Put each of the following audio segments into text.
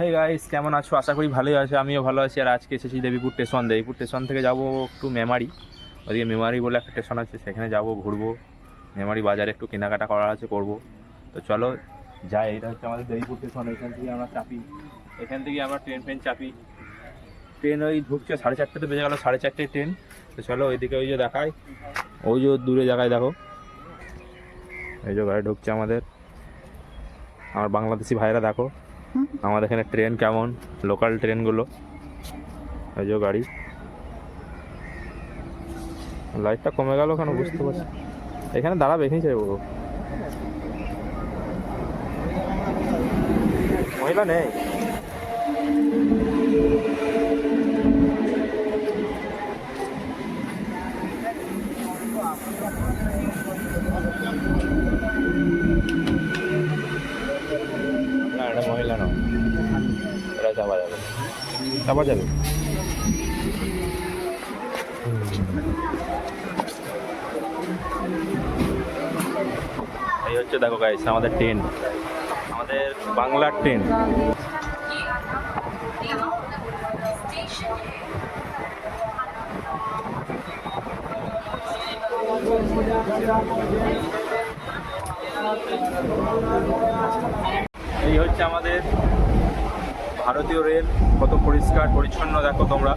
Hey guys, কেমন আছো? আশা করি ভালোই আছো। আমিও ভালো আছি। আর আজকে এসেছি দেবীপুর স্টেশন। দেবীপুর স্টেশন থেকে যাব একটু মেমারি। ওদিকে মেমারি বলে একটা স্টেশন আছে, সেখানে যাব, ঘুরবো। মেমারি বাজারে একটু কেনাকাটা করার আছে, করবো। তো চলো যাই। এটা হচ্ছে আমাদের দেবীপুর স্টেশন। এখান থেকে আমরা চাপি, এখান থেকে আমরা ট্রেন চাপি। ট্রেন ওই ঢুকছে 4:30 বেজে গেল, 4:30 ট্রেন। তো চলো ওইদিকে, ওই যে দেখায়, ওই যে দূরে জায়গায় দেখো, এই যে গাড়ি ঢুকছে আমাদের। আমার বাংলাদেশি ভাইরা দেখো আমাদের এখানে ট্রেন কেমন, লোকাল ট্রেনগুলো। এই যে গাড়ি, লাইটটা কমে গেল কেন বুঝতে পারছি। এখানে দাঁড়াবে, এখানেই চাইবো। মহিলা নেই। না, এটা মহিলা না, এটা চাপা যাবে, চাপা যাবে। এই হচ্ছে দেখো গাইস আমাদের ট্রেন, আমাদের বাংলার ট্রেন। এই হচ্ছে আমাদের ভারতীয় রেল, কত পরিষ্কার পরিচ্ছন্ন দেখো তোমরা।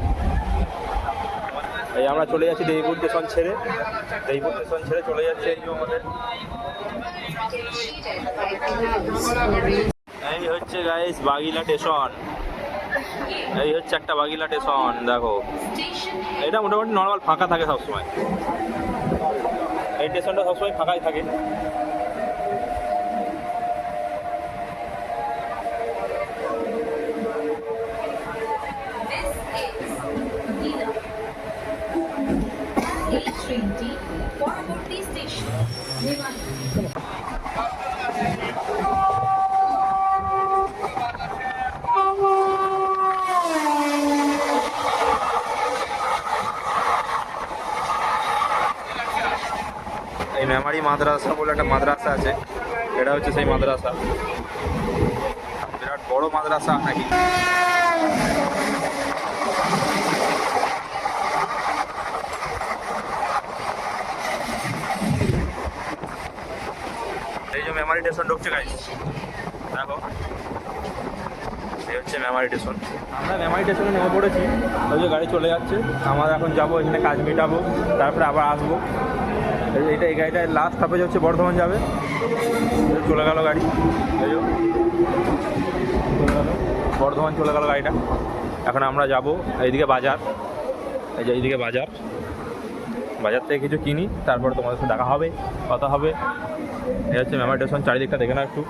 এই আমরা চলে যাচ্ছি দেবীপুর স্টেশন ছেড়ে, দেবীপুর স্টেশন ছেড়ে চলে যাচ্ছে এই যে আমাদের। এই হচ্ছে গাইস বাগিলা স্টেশন। এই হচ্ছে একটা বাগিলা স্টেশন দেখো। এটা মোটামুটি নর্মাল ফাঁকা থাকে সবসময়, এই স্টেশনটা সবসময় ফাঁকাই থাকে। পরবর্তী স্টেশন মেমারি। এই মেমারি মাদ্রাসা বলে একটা মাদ্রাসা আছে, এটা হচ্ছে সেই মাদ্রাসা। বিরাট বড় মাদ্রাসা নাকি। এই যে মেমারি স্টেশন ঢুকছে গাইস দেখো, এই হচ্ছে মেমারি স্টেশন। আমরা মেমারি স্টেশনে নেমে পড়েছি। ওই যে গাড়ি চলে যাচ্ছে, আমরা এখন যাবো, এখানে কাজ মেটাবো, তারপরে আবার আসবো। এইটা, এই গাড়িটা লাস্ট স্টপেজ হচ্ছে বর্ধমান যাবে। চলে গেল গাড়ি, এই যে চলে গেল বর্ধমান, চলে গেল গাড়িটা। এখন আমরা যাব এইদিকে বাজার, এই যে এইদিকে বাজার, বাজার থেকে কিছু কিনি, তারপরে তোমাদের সাথে দেখা হবে, কথা হবে। এই হচ্ছে মেমারি স্টেশন, চারিদিকটা দেখে না একটু।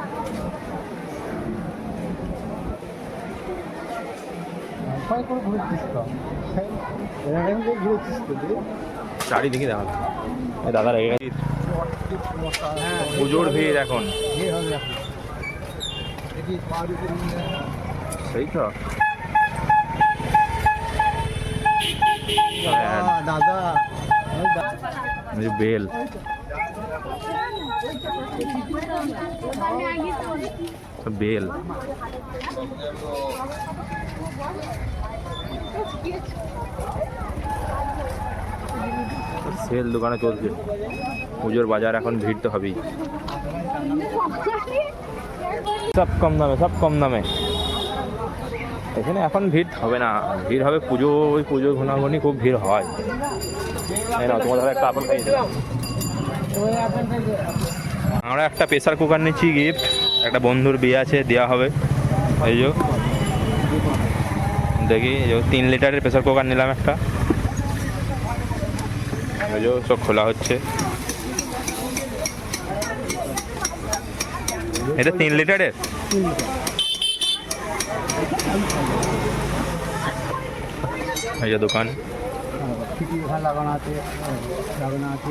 চারিদিকে দেখা, দাদা রেগে গেছি। পুজোর ভিড় এখন, সেই তো দাদা বেল। বেল সেল দোকানে চলছে। পুজোর বাজার এখন, ভিড় তো হবেই। সব কম দামে, সব কম দামে। এখানে এখন ভিড় হবে না, ভিড় হবে পুজো, ওই পুজো ঘনাঘনি খুব ভিড় হয়। তাই না? তোমাদের একটা আপেল খাইয়ে দিলাম। আমরা একটা প্রেসার কুকার নিচ্ছি গিফট, একটা বন্ধুর বিয়ে আছে, দেওয়া হবে। এই যে দেখি, 3 লিটারের প্রেসার কুকার নিলাম একটা। এই যে সব খোলা হচ্ছে। এটা 3 লিটারের। এই যে দোকান, লাগানো আছে, লাগানো আছে।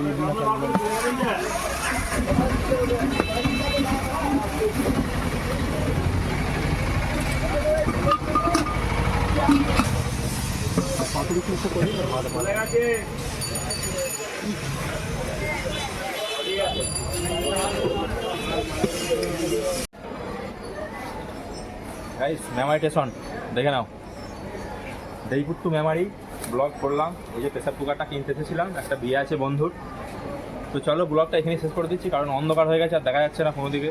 গাইস মেমারি স্টেশন দেখে নাও, দেইপুর টু মেমারি ব্লগ করলাম। এই যে প্রেসার কুকারটা কিনতে এসেছিলাম, একটা বিয়ে আছে বন্ধুর। তো চলো ব্লগটা এখানেই শেষ করে দিচ্ছি, কারণ অন্ধকার হয়ে গেছে আর দেখা যাচ্ছে না কোনো দিকে।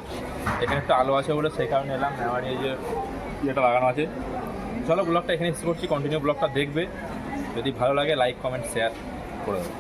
এখানে একটা আলো আছে বলে সেই কারণে এলাম। মেমারি এই যে ইয়েটা লাগানো আছে। চলো ব্লগটা এখানে শেষ করছি, কন্টিনিউ ব্লগটা দেখবে। যদি ভালো লাগে লাইক কমেন্ট শেয়ার করে দেবো।